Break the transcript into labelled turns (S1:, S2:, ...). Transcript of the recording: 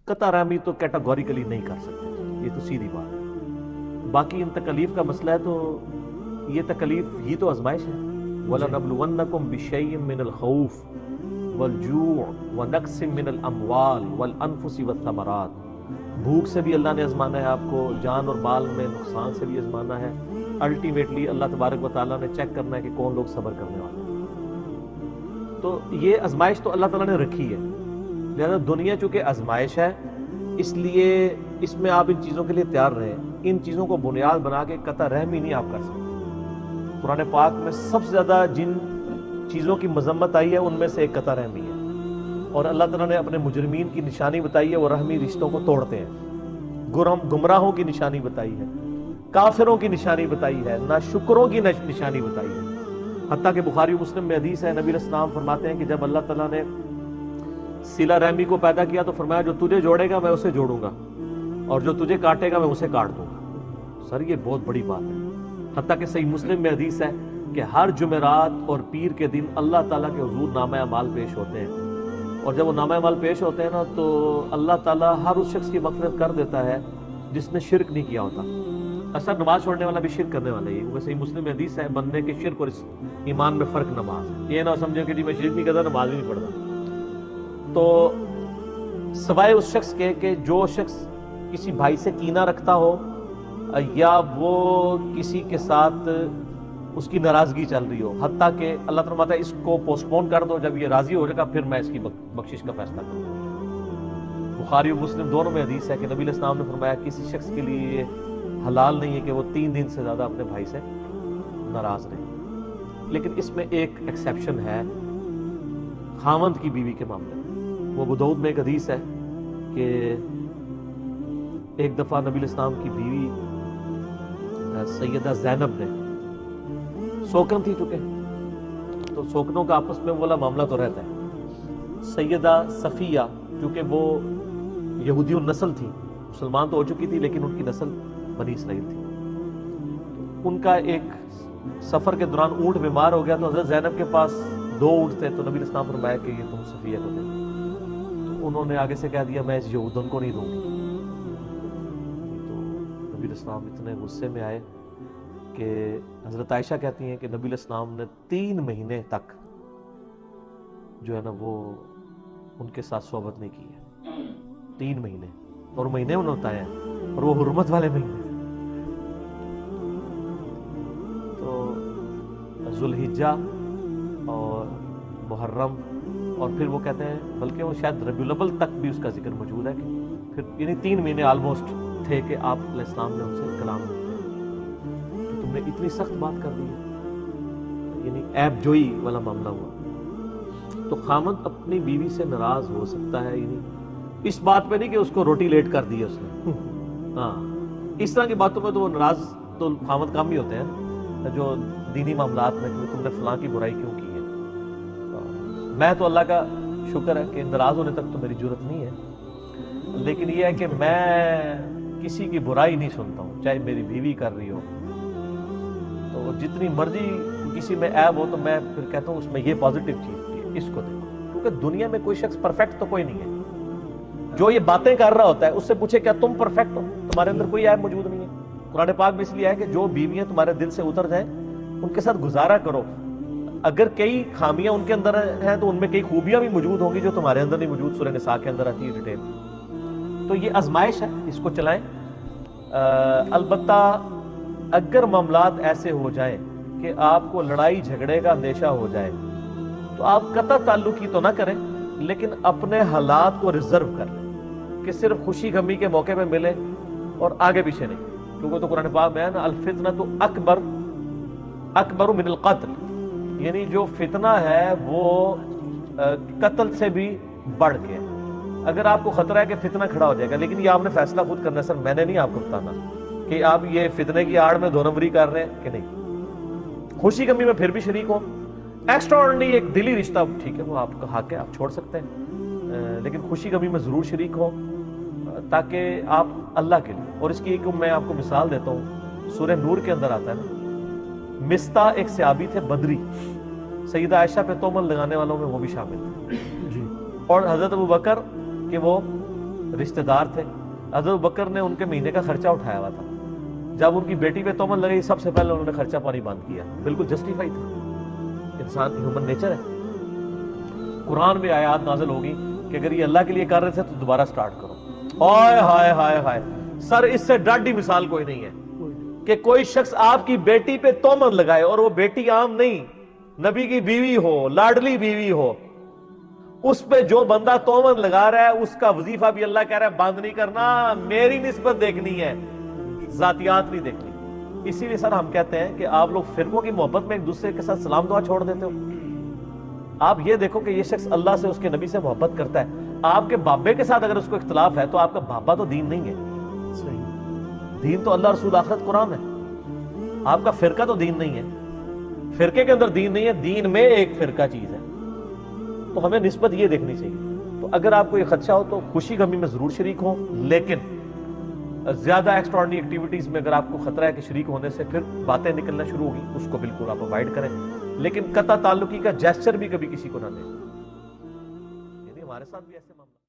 S1: قطع رحمی تو کیٹاگوریکلی نہیں کر سکتے، یہ تو سیدھی بات ہے۔ باقی ان تکلیف کا مسئلہ ہے تو یہ تکلیف ہی تو آزمائش ہے۔ وَلَنَبْلُوَنَّكُمْ بِشَيْءٍ مِّنَ الْخَوْفِ وَالْجُوعِ وَنَقْصٍ مِّنَ الْأَمْوَالِ وَالْأَنفُسِ وَالثَّمَرَاتِ، بھوک سے بھی اللہ نے آزمانا ہے آپ کو، جان اور مال میں نقصان سے بھی آزمانا ہے، الٹیمیٹلی اللہ تبارک و تعالیٰ نے چیک کرنا ہے کہ کون لوگ صبر کرنے والے ہیں۔ تو یہ آزمائش تو اللہ تعالیٰ نے رکھی ہے، لہذا دنیا چونکہ آزمائش ہے اس لیے اس میں آپ ان چیزوں کے لیے تیار رہیں۔ ان چیزوں کو بنیاد بنا کے قطع رحمی نہیں آپ کر سکتے۔ قرآن پاک میں سب سے زیادہ جن چیزوں کی مذمت آئی ہے ان میں سے ایک قطع رحمی ہے، اور اللہ تعالیٰ نے اپنے مجرمین کی نشانی بتائی ہے، وہ رحمی رشتوں کو توڑتے ہیں، گمراہوں کی نشانی بتائی ہے، کافروں کی نشانی بتائی ہے، ناشکروں کی نشانی بتائی ہے۔ حتیٰ کہ بخاری و مسلم میں حدیث ہے، نبی علیہ السلام فرماتے ہیں کہ جب اللہ تعالیٰ نے صلہ رحمی کو پیدا کیا تو فرمایا جو تجھے جوڑے گا میں اسے جوڑوں گا، اور جو تجھے کاٹے گا میں اسے کاٹ دوں گا۔ سر یہ بہت بڑی بات ہے۔ حتیٰ کہ صحیح مسلم میں حدیث ہے کہ ہر جمعرات اور پیر کے دن اللہ تعالیٰ کے حضور نامہ اعمال پیش ہوتے ہیں، اور جب وہ نامہ اعمال پیش ہوتے ہیں نا تو اللہ تعالیٰ ہر اس شخص کی مغفرت کر دیتا ہے جس نے شرک نہیں کیا ہوتا۔ اثر نماز چھوڑنے والا بھی شرک کرنے والا ہی، وہ صحیح مسلم میں حدیث ہے بندے کے شرک اور ایمان میں فرق نماز ہے۔ یہ نہ سمجھو کہ جی میں شرک نہیں کرتا نماز بھی نہیں پڑھتا۔ تو سوائے اس شخص کے کہ جو شخص کسی بھائی سے کینہ رکھتا ہو یا وہ کسی کے ساتھ اس کی ناراضگی چل رہی ہو، حتیٰ کہ اللہ تعالیٰ فرماتا ہے اس کو پوسٹ پون کر دو، جب یہ راضی ہو جائے گا پھر میں اس کی بخشش کا فیصلہ کروں گا۔ بخاری و مسلم دونوں میں حدیث ہے کہ نبی علیہ السلام نے فرمایا کسی شخص کے لیے یہ حلال نہیں ہے کہ وہ 3 دن سے زیادہ اپنے بھائی سے ناراض رہے۔ لیکن اس میں ایک ایکسیپشن ہے خاوند کی بیوی کے معاملے میں۔ وہ ابو داؤد میں ایک حدیث ہے کہ ایک دفعہ نبی علیہ السلام کی بیوی سیدہ زینب نے سوکن تھی، چونکہ تو سوکنوں کا آپس میں والا معاملہ تو رہتا ہے۔ سیدہ صفیہ چونکہ وہ یہودی النسل تھی، مسلمان تو ہو چکی تھی لیکن ان کی نسل بنی اسرائیل تھی۔ ان کا ایک سفر کے دوران اونٹ بیمار ہو گیا تو حضرت زینب کے پاس 2 اونٹ تھے، تو نبی علیہ السلام فرمایا کہ یہ تم صفیہ کو دے۔ تو انہوں نے آگے سے کہہ دیا میں اس یہودن کو نہیں دوں گی۔ تو نبی علیہ السلام اتنے غصے میں آئے کہ حضرت عائشہ کہتی ہیں کہ نبی علیہ السلام نے 3 مہینے تک جو ہے نا وہ ان کے ساتھ صحبت نہیں کی ہے۔ 3 مہینے، اور مہینے انہوں نے بتایا ہیں، اور وہ حرمت والے مہینے۔ تو ذوالحجہ اور محرم، اور پھر وہ کہتے ہیں بلکہ وہ شاید ربیع الاول تک بھی اس کا ذکر موجود ہے کہ پھر یعنی 3 مہینے آلموسٹ تھے کہ آپ علیہ السلام نے ان سے کلام کہ تم نے اتنی سخت بات کر دی ہے، یعنی عیب جوئی والا معاملہ ہوا۔ تو خامد اپنی بیوی سے ناراض ہو سکتا ہے، یعنی اس بات پہ نہیں کہ اس کو روٹی لیٹ کر دی ہے اس نے، ہاں اس طرح کی باتوں میں تو وہ ناراض تو خامد کام ہی ہوتے ہیں جو دینی معاملات میں کہ تم نے فلاں کی برائی کیوں کی ہے۔ میں تو اللہ کا شکر ہے کہ ناراض ہونے تک تو میری جرت نہیں ہے، لیکن یہ ہے کہ میں کسی کی برائی نہیں سنتا ہوں، چاہے میری بیوی کر رہی ہو، تو جتنی مرضی کسی میں عیب ہو تو میں پھر کہتا ہوں اس میں یہ پازیٹیو چیز تھی، اس کو دیکھو، کیونکہ دنیا میں کوئی شخص پرفیکٹ تو کوئی نہیں ہے۔ جو یہ باتیں کر رہا ہوتا ہے اس سے پوچھے کیا تم پرفیکٹ ہو؟ تمہارے اندر کوئی عیب موجود نہیں ہے۔ قرآن پاک میں اس لیے ہے کہ جو بیویاں تمہارے دل سے اتر جائیں ان کے ساتھ گزارا کرو، اگر کئی خامیاں ان کے اندر ہیں تو ان میں کئی خوبیاں بھی موجود ہوں گی جو تمہارے اندر نہیں موجود۔ سورہ نساء کے اندر آتی ہے ڈیٹیل۔ تو یہ آزمائش ہے، اس کو چلائیں۔ البتہ اگر معاملات ایسے ہو جائیں کہ آپ کو لڑائی جھگڑے کا اندیشہ ہو جائے تو آپ قطع تعلقی تو نہ کریں، لیکن اپنے حالات کو ریزرو کر لیں کہ صرف خوشی غمی کے موقع پہ ملے اور آگے پیچھے نہیں، کیونکہ تو قرآن پاک میں ہے نا الفتنہ اکبر من القتل، یعنی جو فتنہ ہے وہ قتل سے بھی بڑھ کے۔ اگر آپ کو خطرہ ہے کہ فتنہ کھڑا ہو جائے گا، لیکن یہ آپ نے فیصلہ خود کرنا ہے، سر میں نے نہیں آپ کو بتانا کہ آپ یہ فتنے کی آڑ میں 2 نمبری کر رہے ہیں کہ نہیں۔ خوشی غمی میں پھر بھی شریک ہوں، ایکسٹرا آرڈنری ایک دلی رشتہ ٹھیک ہے وہ آپ کا حق ہے، آپ چھوڑ سکتے ہیں، لیکن خوشی غمی میں ضرور شریک ہوں تاکہ آپ اللہ کے لیے۔ اور اس کی ایک میں آپ کو مثال دیتا ہوں، سورہ نور کے اندر آتا ہے نا، مستہ ایک صحابی تھے بدری، سیدہ عائشہ پہ تہمت لگانے والوں میں وہ بھی شامل تھے، اور حضرت ابو بکر کہ وہ رشتہ دار تھے، حضرت بکر نے ان کے مہینے کا خرچہ اٹھایا ہوا تھا، جب ان کی بیٹی پہ تہمت لگی سب سے پہلے انہوں نے خرچہ پانی بند کیا، بالکل جسٹیفائی تھا، انسان ہیومن نیچر ہے۔ قرآن میں آیات نازل ہوگی کہ اگر یہ اللہ کے لیے کر رہے تھے تو دوبارہ سٹارٹ کرو۔ ہائے ہائے ہائے ہائے، سر اس سے ڈاڈی مثال کوئی نہیں ہے کہ کوئی شخص آپ کی بیٹی پہ تہمت لگائے، اور وہ بیٹی عام نہیں، نبی کی بیوی ہو، لاڈلی بیوی ہو، اس پہ جو بندہ تہمت لگا رہا ہے اس کا وظیفہ بھی اللہ کہہ رہا ہے بند نہیں کرنا، میری نسبت دیکھنی ہے، ذاتیات نہیں دیکھنی۔ اسی لیے سر ہم کہتے ہیں کہ آپ لوگ فرقوں کی محبت میں ایک دوسرے کے ساتھ سلام دعا چھوڑ دیتے ہو۔ آپ یہ دیکھو کہ یہ شخص اللہ سے اس کے نبی سے محبت کرتا ہے، آپ کے بابے کے ساتھ اگر اس کو اختلاف ہے تو آپ کا بابا تو دین نہیں ہے، دین تو اللہ رسول آخرت قرآن ہے، آپ کا فرقہ تو دین نہیں ہے، فرقے کے اندر دین نہیں ہے، دین میں ایک فرقہ چیز ہے، تو ہمیں نسبت یہ دیکھنی چاہیے۔ تو اگر آپ کو یہ خدشہ ہو تو خوشی غمی میں ضرور شریک ہوں، لیکن زیادہ ایکسٹراڈنری ایکٹیویٹیز میں اگر آپ کو خطرہ ہے کہ شریک ہونے سے پھر باتیں نکلنا شروع ہوگی، اس کو بالکل آپ اوائڈ کریں، لیکن قطع تعلقی کا جیسچر بھی کبھی کسی کو نہ دیں، یعنی ہمارے ساتھ بھی ایسے معاملہ